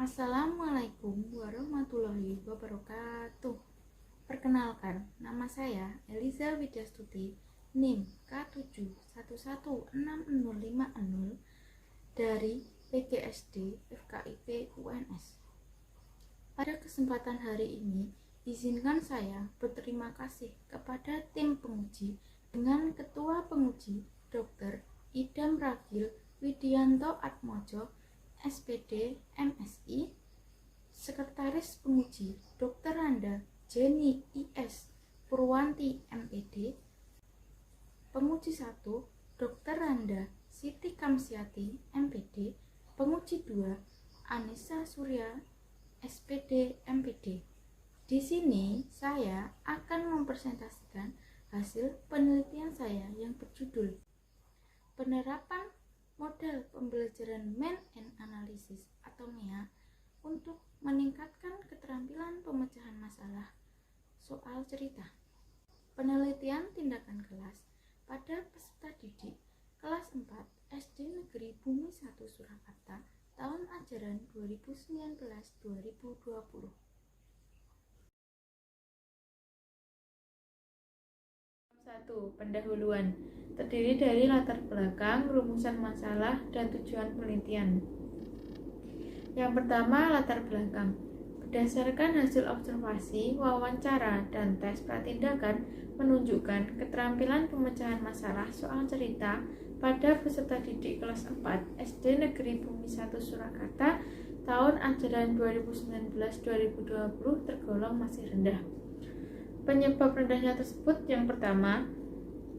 Assalamualaikum warahmatullahi wabarakatuh. Perkenalkan, nama saya Eliza Widiastuti, NIM K7116050 dari PGSD FKIP UNS. Pada kesempatan hari ini, izinkan saya berterima kasih kepada tim penguji dengan Ketua Penguji Dr. Idam Ragil Widianto Atmojo, SPD MSI, Sekretaris Penguji Dr. Randa Jenny IS Purwanti MED, Penguji 1 Dr. Randa Siti Kamsiati MPD, Penguji 2 Anissa Surya SPD MPD. Di sini saya akan mempresentasikan hasil penelitian saya yang berjudul Penerapan Model Pembelajaran Main and Analysis atau MEA untuk meningkatkan keterampilan pemecahan masalah soal cerita. Penelitian tindakan kelas pada peserta didik kelas 4 SD Negeri Bumi 1 Surakarta tahun ajaran 2019-2020. 1. Pendahuluan terdiri dari latar belakang, rumusan masalah, dan tujuan penelitian. Yang pertama, latar belakang. Berdasarkan hasil observasi, wawancara, dan tes pratindakan menunjukkan keterampilan pemecahan masalah soal cerita pada peserta didik kelas 4 SD Negeri Bumi 1 Surakarta tahun ajaran 2019-2020 tergolong masih rendah. Penyebab rendahnya tersebut yang pertama,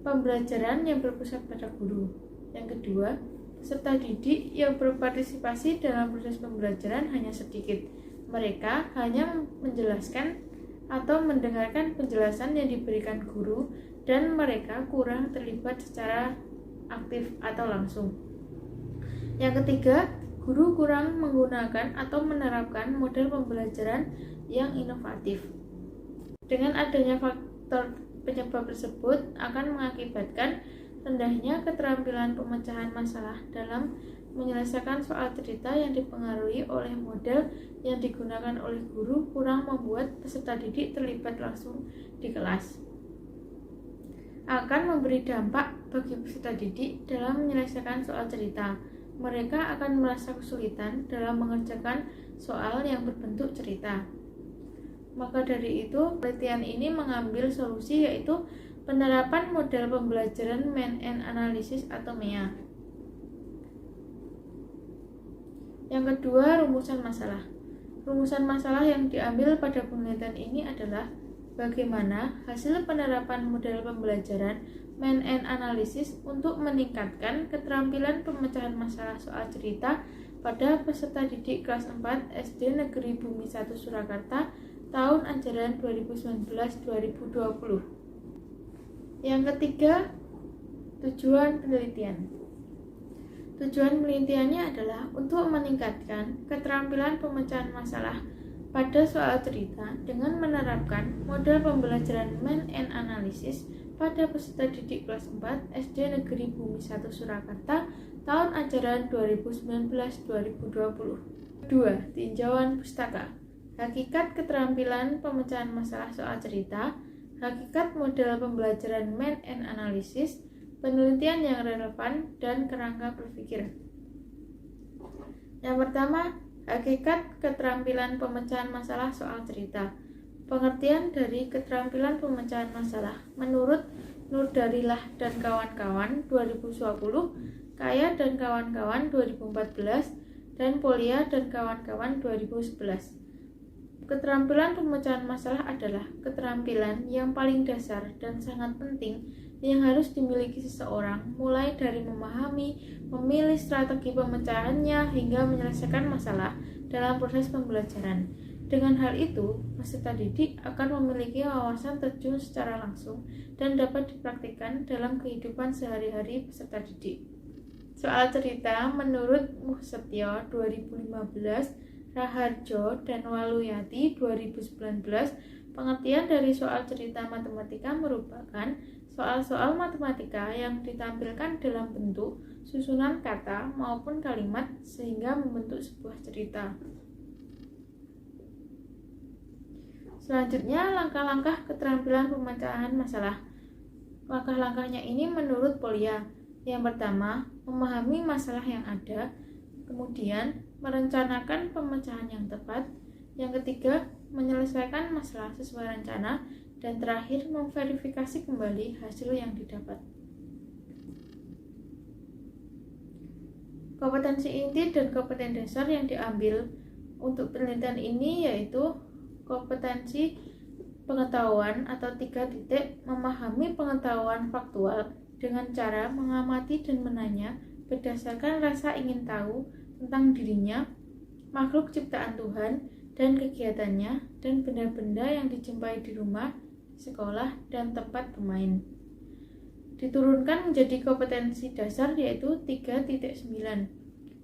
pembelajaran yang berpusat pada guru. Yang kedua, peserta didik yang berpartisipasi dalam proses pembelajaran hanya sedikit. Mereka hanya menjelaskan atau mendengarkan penjelasan yang diberikan guru dan mereka kurang terlibat secara aktif atau langsung. Yang ketiga, guru kurang menggunakan atau menerapkan model pembelajaran yang inovatif. Dengan adanya faktor penyebab tersebut akan mengakibatkan rendahnya keterampilan pemecahan masalah dalam menyelesaikan soal cerita yang dipengaruhi oleh model yang digunakan oleh guru kurang membuat peserta didik terlibat langsung di kelas. Akan memberi dampak bagi peserta didik dalam menyelesaikan soal cerita. Mereka akan merasa kesulitan dalam mengerjakan soal yang berbentuk cerita. Maka dari itu, penelitian ini mengambil solusi yaitu penerapan model pembelajaran Main and Analysis atau MEA. Yang kedua, rumusan masalah. Rumusan masalah yang diambil pada penelitian ini adalah bagaimana hasil penerapan model pembelajaran Main and Analysis untuk meningkatkan keterampilan pemecahan masalah soal cerita pada peserta didik kelas 4 SD Negeri Bumi 1 Surakarta tahun ajaran 2019-2020. Yang ketiga, tujuan penelitian. Tujuan penelitiannya adalah untuk meningkatkan keterampilan pemecahan masalah pada soal cerita dengan menerapkan model pembelajaran Main and Analysis pada peserta didik kelas 4 SD Negeri Bumi 1 Surakarta tahun ajaran 2019-2020. Kedua, tinjauan pustaka. Hakikat keterampilan pemecahan masalah soal cerita, hakikat model pembelajaran Main and Analysis, penelitian yang relevan, dan kerangka berpikir. Yang pertama, hakikat keterampilan pemecahan masalah soal cerita. Pengertian dari keterampilan pemecahan masalah menurut Nurdarilah dan kawan-kawan 2020, Kaya dan kawan-kawan 2014, dan Polia dan kawan-kawan 2011. Keterampilan pemecahan masalah adalah keterampilan yang paling dasar dan sangat penting yang harus dimiliki seseorang, mulai dari memahami, memilih strategi pemecahannya, hingga menyelesaikan masalah dalam proses pembelajaran. Dengan hal itu, peserta didik akan memiliki wawasan terjun secara langsung dan dapat dipraktikkan dalam kehidupan sehari-hari peserta didik. Soal cerita menurut Muhsetio 2015, Raharjo dan Waluyati 2019, pengertian dari soal cerita matematika merupakan soal-soal matematika yang ditampilkan dalam bentuk susunan kata maupun kalimat sehingga membentuk sebuah cerita. Selanjutnya, langkah-langkah keterampilan pemecahan masalah. Langkah-langkahnya ini menurut Polya. Yang pertama, memahami masalah yang ada. Kemudian, merencanakan pemecahan yang tepat. Yang ketiga, menyelesaikan masalah sesuai rencana. Dan terakhir, memverifikasi kembali hasil yang didapat. Kompetensi inti dan kompetensi dasar yang diambil untuk penelitian ini yaitu kompetensi pengetahuan atau 3 titik, memahami pengetahuan faktual dengan cara mengamati dan menanya berdasarkan rasa ingin tahu tentang dirinya, makhluk ciptaan Tuhan, dan kegiatannya, dan benda-benda yang dijumpai di rumah, sekolah, dan tempat bermain. Diturunkan menjadi kompetensi dasar yaitu 3.9,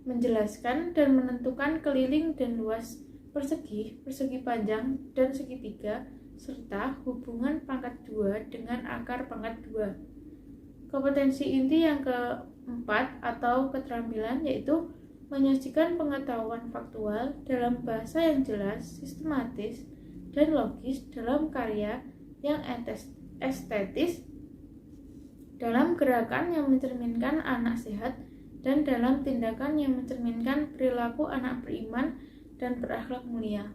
menjelaskan dan menentukan keliling dan luas, persegi, persegi panjang, dan segitiga, serta hubungan pangkat 2 dengan akar pangkat 2. Kompetensi inti yang keempat atau keterampilan yaitu menyajikan pengetahuan faktual dalam bahasa yang jelas, sistematis, dan logis dalam karya yang estetis, dalam gerakan yang mencerminkan anak sehat, dan dalam tindakan yang mencerminkan perilaku anak beriman dan berakhlak mulia.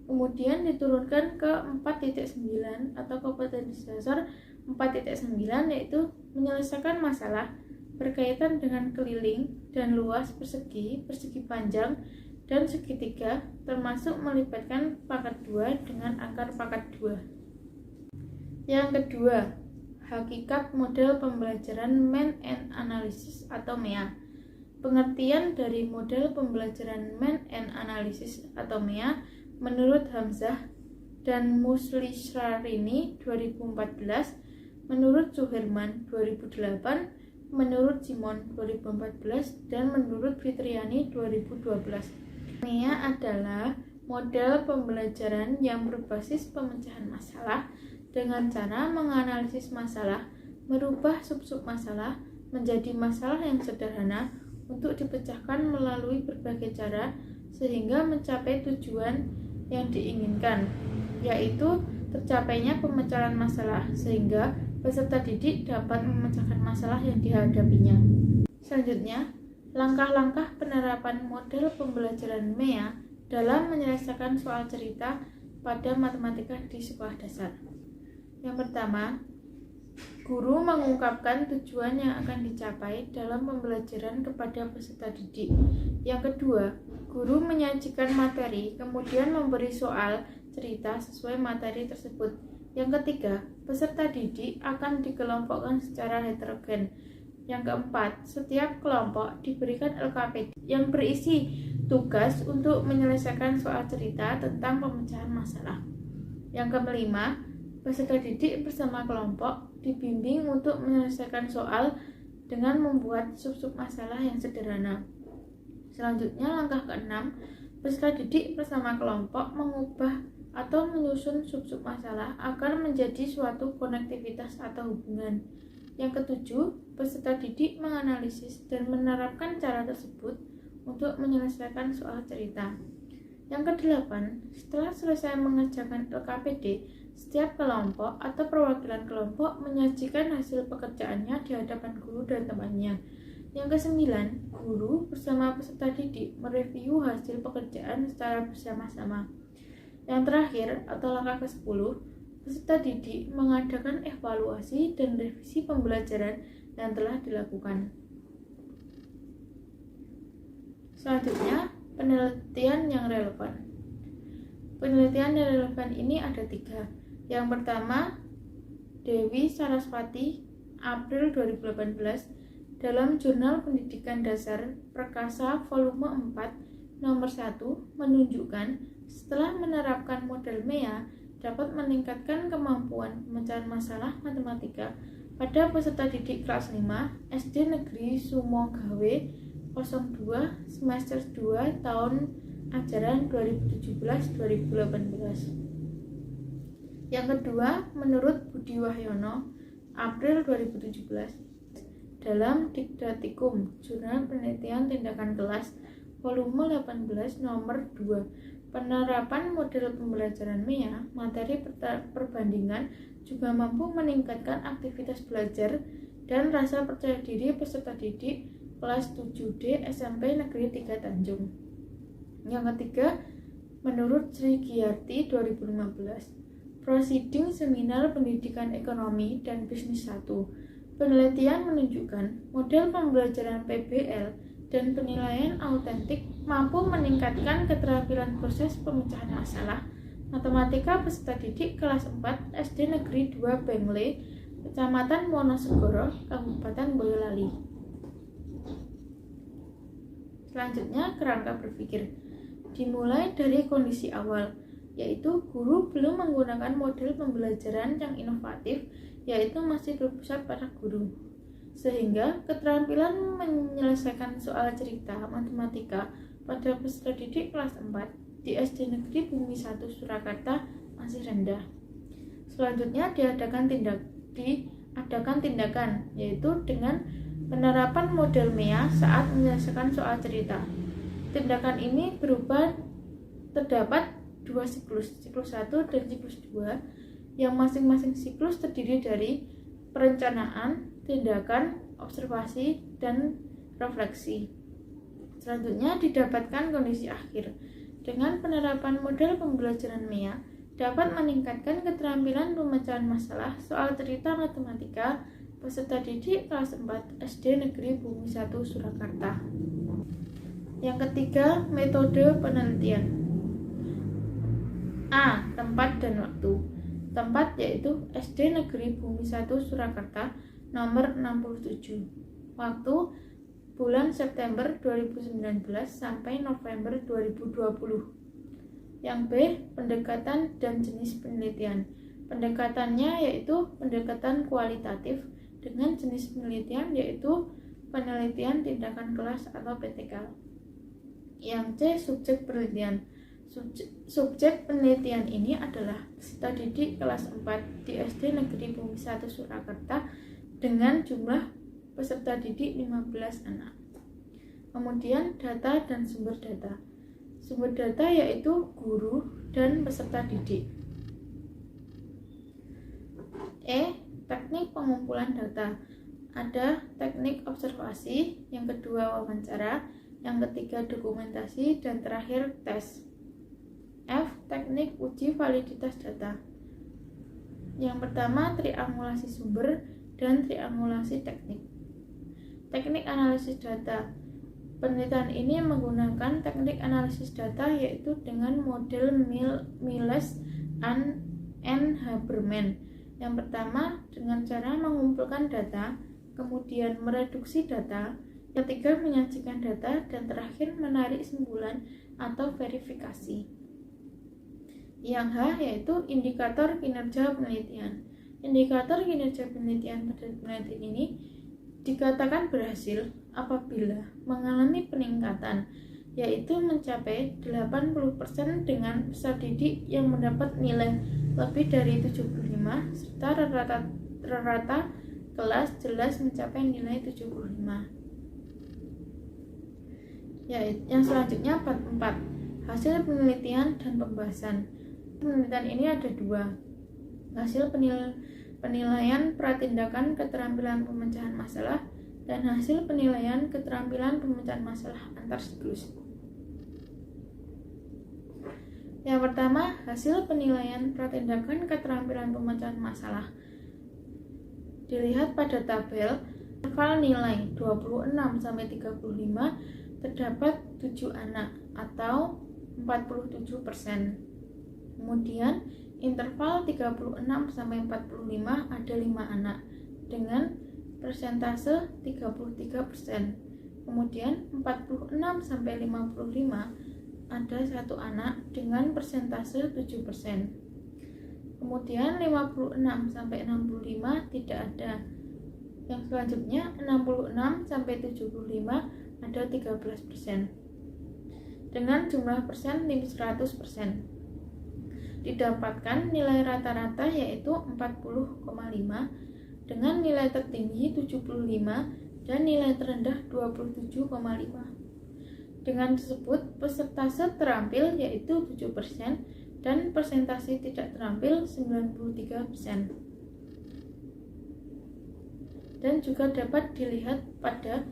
Kemudian diturunkan ke 4.9 atau kompetensi dasar 4.9 yaitu menyelesaikan masalah berkaitan dengan keliling dan luas, persegi, persegi panjang, dan segitiga, termasuk melibatkan pangkat 2 dengan akar pangkat 2. Yang kedua, hakikat model pembelajaran Main and Analysis atau MEA. Pengertian dari model pembelajaran Main and Analysis atau MEA menurut Hamzah dan Muslisharini 2014, menurut Suherman 2008, menurut Simon 2014, dan menurut Fitriani 2012. MEA adalah model pembelajaran yang berbasis pemecahan masalah dengan cara menganalisis masalah, merubah sub-sub masalah menjadi masalah yang sederhana untuk dipecahkan melalui berbagai cara sehingga mencapai tujuan yang diinginkan, yaitu tercapainya pemecahan masalah sehingga peserta didik dapat memecahkan masalah yang dihadapinya. Selanjutnya, langkah-langkah penerapan model pembelajaran MEA dalam menyelesaikan soal cerita pada matematika di sekolah dasar. Yang pertama, guru mengungkapkan tujuan yang akan dicapai dalam pembelajaran kepada peserta didik. Yang kedua, guru menyajikan materi, kemudian memberi soal cerita sesuai materi tersebut. Yang ketiga, peserta didik akan dikelompokkan secara heterogen. Yang keempat, setiap kelompok diberikan LKPD yang berisi tugas untuk menyelesaikan soal cerita tentang pemecahan masalah. Yang kelima, peserta didik bersama kelompok dibimbing untuk menyelesaikan soal dengan membuat sub-sub masalah yang sederhana. Selanjutnya, langkah keenam, peserta didik bersama kelompok mengubah atau menyusun sub-sub masalah agar menjadi suatu konektivitas atau hubungan. Yang ketujuh, peserta didik menganalisis dan menerapkan cara tersebut untuk menyelesaikan soal cerita. Yang kedelapan, setelah selesai mengerjakan LKPD, setiap kelompok atau perwakilan kelompok menyajikan hasil pekerjaannya di hadapan guru dan temannya. Yang kesembilan, guru bersama peserta didik mereview hasil pekerjaan secara bersama-sama. Yang terakhir, atau langkah ke-10, peserta didik mengadakan evaluasi dan revisi pembelajaran yang telah dilakukan. Selanjutnya, penelitian yang relevan. Penelitian yang relevan ini ada 3. Yang pertama, Dewi Saraswati, April 2018, dalam Jurnal Pendidikan Dasar Perkasa Volume 4, nomor 1, menunjukkan setelah menerapkan model MEA dapat meningkatkan kemampuan pemecahan masalah matematika pada peserta didik kelas 5 SD Negeri Sumogawe 02 semester 2 tahun ajaran 2017-2018. Yang kedua, menurut Budi Wahyono, April 2017, dalam Dikdatikum, Jurnal Penelitian Tindakan Kelas, volume 18, nomor 2, Penerapan model pembelajaran MEA, materi perbandingan, juga mampu meningkatkan aktivitas belajar dan rasa percaya diri peserta didik kelas 7D SMP Negeri 3 Tanjung. Yang ketiga, menurut Sri Giarti 2015, Proceeding Seminar Pendidikan Ekonomi dan Bisnis 1, penelitian menunjukkan model pembelajaran PBL dan penilaian autentik mampu meningkatkan keterampilan proses pemecahan masalah matematika peserta didik kelas 4 SD Negeri 2 Bengle, Kecamatan Wonosegoro, Kabupaten Boyolali. Selanjutnya, kerangka berpikir. Dimulai dari kondisi awal, yaitu guru belum menggunakan model pembelajaran yang inovatif, yaitu masih berpusat pada guru. Sehingga keterampilan menyelesaikan soal cerita matematika pada peserta didik kelas 4 di SD Negeri Bumi 1 Surakarta masih rendah. Selanjutnya diadakan tindakan, yaitu dengan penerapan model MEA saat menyelesaikan soal cerita. Tindakan ini berupa terdapat dua siklus 1 dan siklus 2, yang masing-masing siklus terdiri dari perencanaan, tindakan, observasi, dan refleksi. Selanjutnya didapatkan kondisi akhir. Dengan penerapan model pembelajaran MEA dapat meningkatkan keterampilan pemecahan masalah soal cerita matematika peserta didik kelas 4 SD Negeri Bumi 1 Surakarta. Yang ketiga, metode penelitian. A. Tempat dan waktu. Tempat yaitu SD Negeri Bumi 1 Surakarta nomor 67. Waktu bulan September 2019 sampai November 2020. Yang B. Pendekatan dan jenis penelitian. Pendekatannya yaitu pendekatan kualitatif dengan jenis penelitian yaitu penelitian tindakan kelas atau PTK. Yang C. Subjek penelitian. Subjek penelitian ini adalah peserta didik kelas 4 di SD Negeri Bumi 1 Surakarta dengan jumlah peserta didik 15 anak. Kemudian data dan sumber data. Sumber data yaitu guru dan peserta didik. E. Teknik pengumpulan data. Ada teknik observasi, yang kedua wawancara, yang ketiga dokumentasi, dan terakhir tes. F. Teknik uji validitas data. Yang pertama triangulasi sumber dan triangulasi teknik. Teknik analisis data. Penelitian ini menggunakan teknik analisis data yaitu dengan model Miles and Haberman. Yang pertama dengan cara mengumpulkan data, kemudian mereduksi data, ketiga menyajikan data, dan terakhir menarik simpulan atau verifikasi. Yang H yaitu indikator kinerja penelitian. Indikator kinerja penelitian pada penelitian ini dikatakan berhasil apabila mengalami peningkatan, yaitu mencapai 80% dengan peserta didik yang mendapat nilai lebih dari 75 serta rata kelas jelas mencapai nilai 75. Yang selanjutnya part 4, hasil penelitian dan pembahasan. Penelitian ini ada dua, hasil penilaian pratindakan keterampilan pemecahan masalah dan hasil penilaian keterampilan pemecahan masalah antar siklus. Yang pertama, hasil penilaian pratindakan keterampilan pemecahan masalah. Dilihat pada tabel, interval nilai 26-35 terdapat 7 anak atau 47%. Kemudian interval 36-45 ada 5 anak dengan persentase 33%. Kemudian 46-55 ada 1 anak dengan persentase 7%. Kemudian 56-65 tidak ada. Yang selanjutnya 66-75 ada 13%. Dengan jumlah persen 100%. Didapatkan nilai rata-rata yaitu 40,5 dengan nilai tertinggi 75 dan nilai terendah 27,5. Dengan tersebut, persentase terampil yaitu 7% dan persentase tidak terampil 93%. Dan juga dapat dilihat pada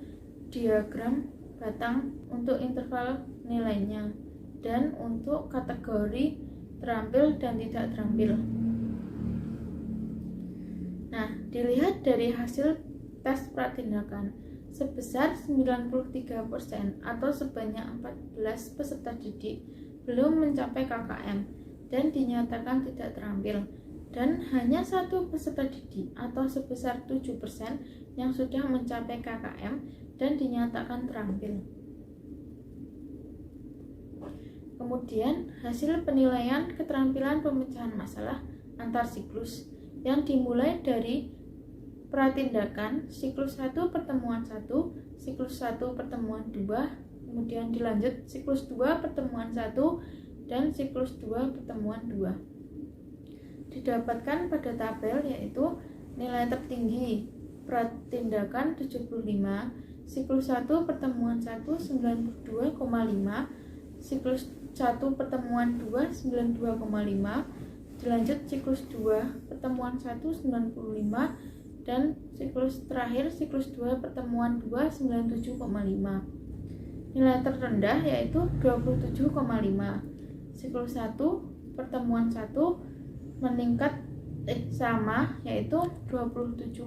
diagram batang untuk interval nilainya dan untuk kategori terampil dan tidak terampil. Nah, dilihat dari hasil tes pratindakan, sebesar 93% atau sebanyak 14 peserta didik belum mencapai KKM dan dinyatakan tidak terampil, dan hanya satu peserta didik atau sebesar 7% yang sudah mencapai KKM dan dinyatakan terampil. Kemudian, hasil penilaian keterampilan pemecahan masalah antar siklus yang dimulai dari pratindakan siklus 1 pertemuan 1, siklus 1 pertemuan 2, kemudian dilanjut siklus 2 pertemuan 1 dan siklus 2 pertemuan 2. Didapatkan pada tabel yaitu nilai tertinggi pratindakan 75, siklus 1 pertemuan 1 92,5, siklus 1 pertemuan 2 92,5, dilanjut siklus 2 pertemuan 1 95, dan siklus terakhir siklus 2 pertemuan 2 97,5. Nilai terendah yaitu 27,5. Siklus 1 pertemuan 1 meningkat sama yaitu 27,5.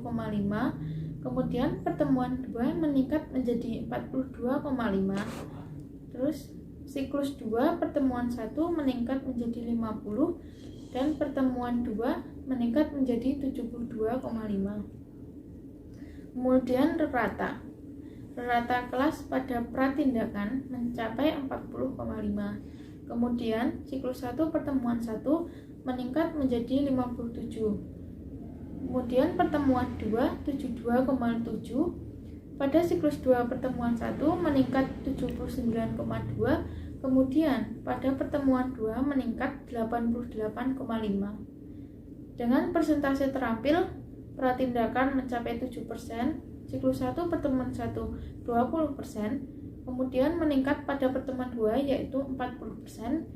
Kemudian pertemuan 2 meningkat menjadi 42,5. Terus siklus 2 pertemuan 1 meningkat menjadi 50 dan pertemuan 2 meningkat menjadi 72,5. Kemudian rata kelas pada pratindakan mencapai 40,5. Kemudian siklus 1 pertemuan 1 meningkat menjadi 57. Kemudian pertemuan 2 72,7. Pada siklus 2 pertemuan 1 meningkat 79,2. Kemudian pada pertemuan 2 meningkat 88,5. Dengan persentase terampil pratindakan mencapai 7%, siklus 1 pertemuan 1 20%, kemudian meningkat pada pertemuan 2 yaitu 40%,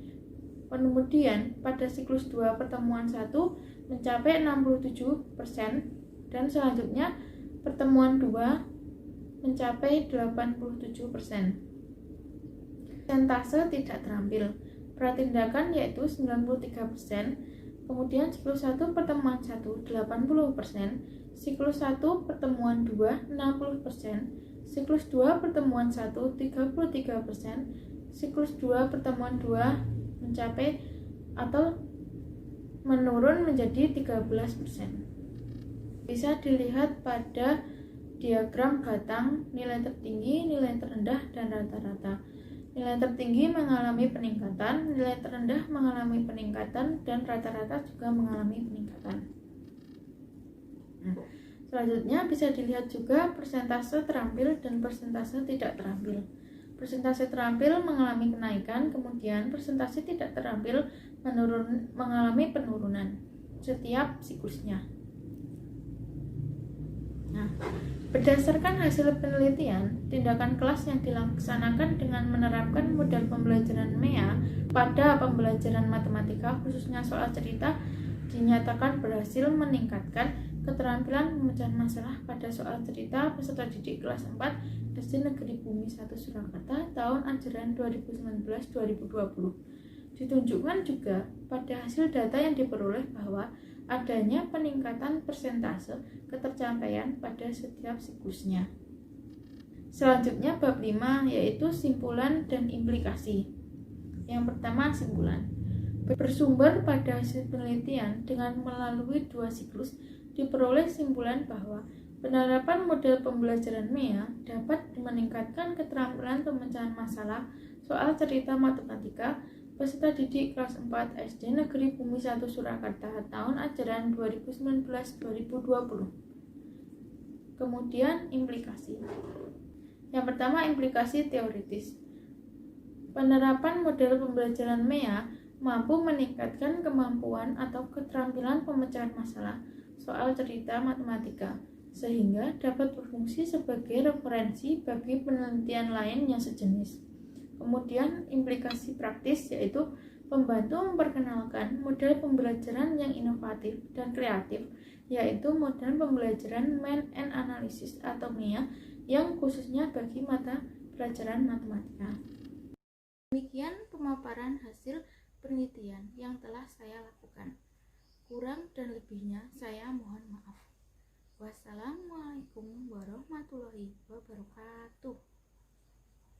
kemudian pada siklus 2 pertemuan 1 mencapai 67%, dan selanjutnya pertemuan 2 mencapai 87%. Persentase tidak terampil pratindakan yaitu 93%, kemudian siklus 1 pertemuan 1 80%, siklus 1 pertemuan 2 60%, siklus 2 pertemuan 1 33%, siklus 2 pertemuan 2 mencapai atau menurun menjadi 13%. Bisa dilihat pada diagram batang nilai tertinggi, nilai terendah, dan rata-rata. Nilai tertinggi mengalami peningkatan, nilai terendah mengalami peningkatan, dan rata-rata juga mengalami peningkatan. Selanjutnya bisa dilihat juga persentase terampil dan persentase tidak terampil. Persentase terampil mengalami kenaikan, kemudian persentase tidak terampil mengalami penurunan setiap siklusnya. Berdasarkan hasil penelitian, tindakan kelas yang dilaksanakan dengan menerapkan model pembelajaran MEA pada pembelajaran matematika, khususnya soal cerita, dinyatakan berhasil meningkatkan keterampilan pemecahan masalah pada soal cerita peserta didik kelas 4 SD Negeri Bumi 1 Surakarta tahun ajaran 2019-2020. Ditunjukkan juga pada hasil data yang diperoleh bahwa adanya peningkatan persentase ketercapaian pada setiap siklusnya. Selanjutnya bab 5 yaitu simpulan dan implikasi. Yang pertama, simpulan. Bersumber pada hasil penelitian dengan melalui 2 siklus, diperoleh simpulan bahwa penerapan model pembelajaran MEA dapat meningkatkan keterampilan pemecahan masalah soal cerita matematika peserta didik kelas 4 SD Negeri Bumi 1 Surakarta tahun ajaran 2019-2020. Kemudian implikasi. Yang pertama, implikasi teoritis. Penerapan model pembelajaran MEA mampu meningkatkan kemampuan atau keterampilan pemecahan masalah soal cerita matematika, sehingga dapat berfungsi sebagai referensi bagi penelitian lain yang sejenis. Kemudian implikasi praktis yaitu membantu memperkenalkan model pembelajaran yang inovatif dan kreatif, yaitu model pembelajaran Math and Analysis atau MAE yang khususnya bagi mata pelajaran matematika. Demikian pemaparan hasil penelitian yang telah saya lakukan. Kurang dan lebihnya saya mohon maaf. Wassalamualaikum warahmatullahi wabarakatuh.